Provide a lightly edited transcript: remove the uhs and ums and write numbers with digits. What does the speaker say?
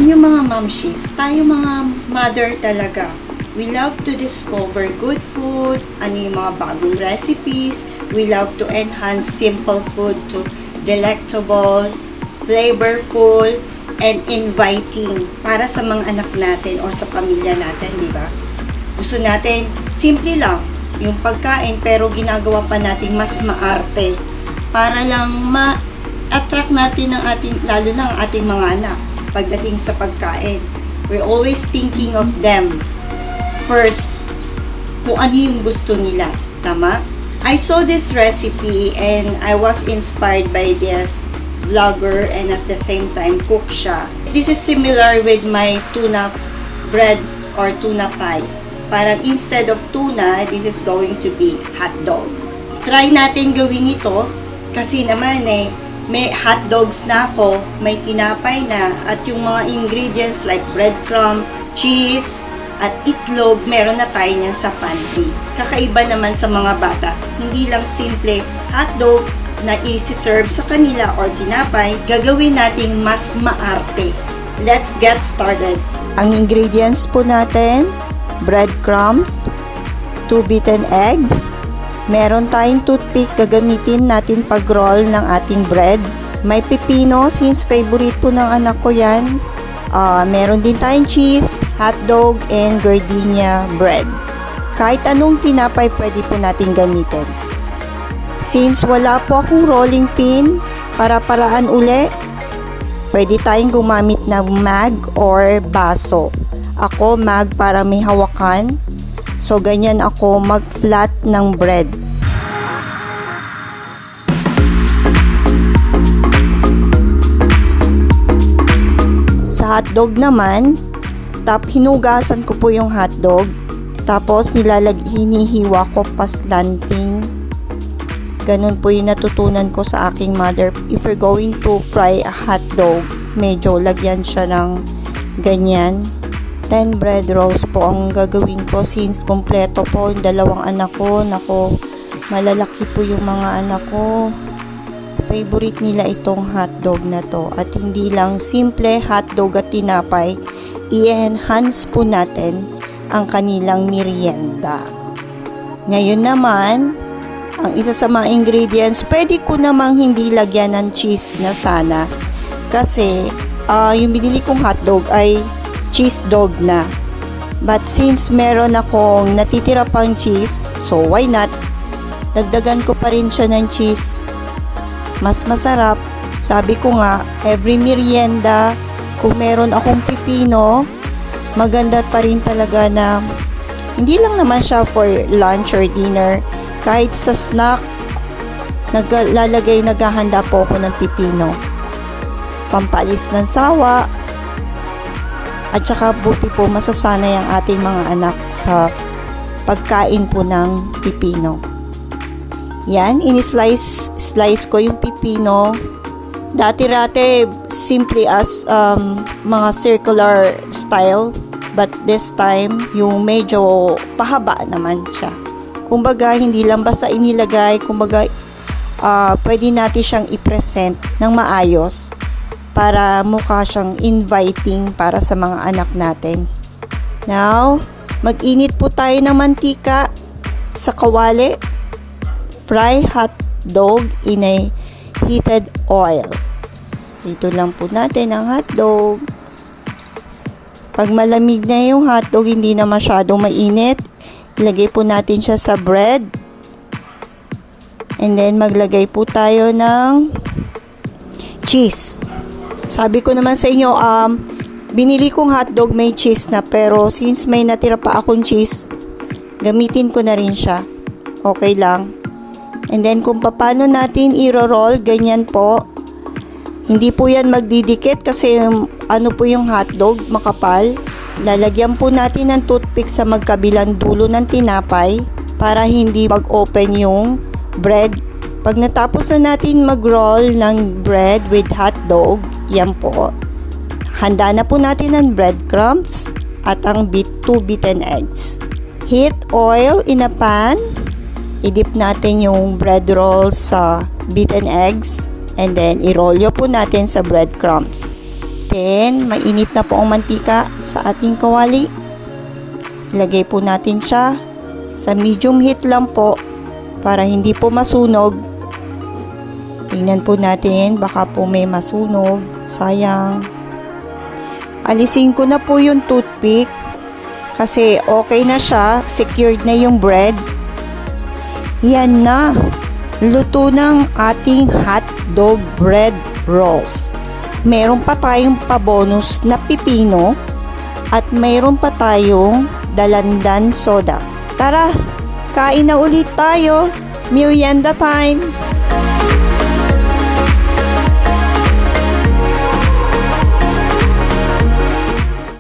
Alam niyo mga mamshis, tayo mga mother talaga, we love to discover good food, ano yung mga bagong recipes, we love to enhance simple food to delectable, flavorful, and inviting para sa mga anak natin or sa pamilya natin, di ba? Gusto natin, simple lang, yung pagkain, pero ginagawa pa natin mas maarte para lang ma-attract natin ang ating, lalo na ang ating mga anak pagdating sa pagkain. We're always thinking of them first, kung ano yung gusto nila. Tama? I saw this recipe and I was inspired by this vlogger and at the same time cook siya. This is similar with my tuna bread or tuna pie. Parang instead of tuna, this is going to be hotdog. Try natin gawin ito kasi naman may hotdogs na ako, may tinapay na, at yung mga ingredients like breadcrumbs, cheese, at itlog, meron na tayo niyan sa pantry. Kakaiba naman sa mga bata, hindi lang simple hotdog na isi-serve sa kanila or tinapay, gagawin nating mas maarte. Let's get started. Ang ingredients po natin, breadcrumbs, 2 beaten eggs, meron tayong toothpick, gagamitin natin pag-roll ng ating bread. May pipino, since favorite po ng anak ko yan. Meron din tayong cheese, hotdog, and Gardenia Bread. Kahit anong tinapay pwede po natin gamitin. Since wala po akong rolling pin, para-paraan uli, pwede tayong gumamit ng mag or baso. Ako mag para may hawakan. So, ganyan ako mag-flat ng bread. Sa hotdog naman, hinugasan ko po yung hotdog. Tapos, hinihiwa ko paslanting. Ganun po yung natutunan ko sa aking mother. If you're going to fry a hotdog, medyo lagyan siya ng ganyan. 10 bread rolls po ang gagawin ko since kompleto po yung dalawang anak ko. Nako, malalaki po yung mga anak ko. Favorite nila itong hotdog na to. At hindi lang simple hotdog at tinapay, i-enhance po natin ang kanilang merienda. Ngayon naman, ang isa sa mga ingredients, pwede ko namang hindi lagyan ng cheese na sana. Kasi, yung binili kong hotdog ay cheese dog na. But since meron akong natitira pang cheese, so why not? Dagdagan ko pa rin siya ng cheese. Mas masarap. Sabi ko nga, every merienda, kung meron akong pipino, maganda pa rin talaga na hindi lang naman siya for lunch or dinner. Kahit sa snack, naghahanda po ako ng pipino. Pampalis ng sawa. At saka buti po masasanay ang ating mga anak sa pagkain po ng pipino. Yan, in-slice ko yung pipino. Dati-rate, simply as mga circular style. But this time, yung medyo pahaba naman siya. Kumbaga, hindi lang basta inilagay. Kumbaga, pwede natin siyang i-present ng maayos para mukha siyang inviting para sa mga anak natin. Now, mag-init po tayo ng mantika sa kawali. Fry hot dog in a heated oil. Dito lang po natin ang hotdog. Pag malamig na yung hotdog, hindi na masyadong mainit, ilagay po natin siya sa bread. And then, maglagay po tayo ng cheese. Sabi ko naman sa inyo, binili kong hotdog may cheese na, pero since may natira pa akong cheese, gamitin ko na rin siya. Okay lang. And then, kung paano natin i-roll, ganyan po. Hindi po yan magdidikit kasi ano po yung hotdog, makapal. Lalagyan po natin ng toothpick sa magkabilang dulo ng tinapay para hindi mag-open yung bread. Pag natapos na natin mag-roll ng bread with hotdog, yan po. Handa na po natin ang breadcrumbs at ang 2 beaten eggs. Heat oil in a pan. I-dip natin yung bread rolls sa beaten eggs and then i-roll po natin sa breadcrumbs. Then, mainit na po ang mantika sa ating kawali. Ilagay po natin siya sa medium heat lang po para hindi po masunog. Tingnan po natin, baka po may masunog. Sayang. Alisin ko na po yung toothpick kasi okay na siya, secured na yung bread. Yan na. Luto ng ating hotdog bread rolls. Meron pa tayong pabonus na pipino at meron pa tayong Dalandan soda. Tara, kain na ulit tayo. Merienda time!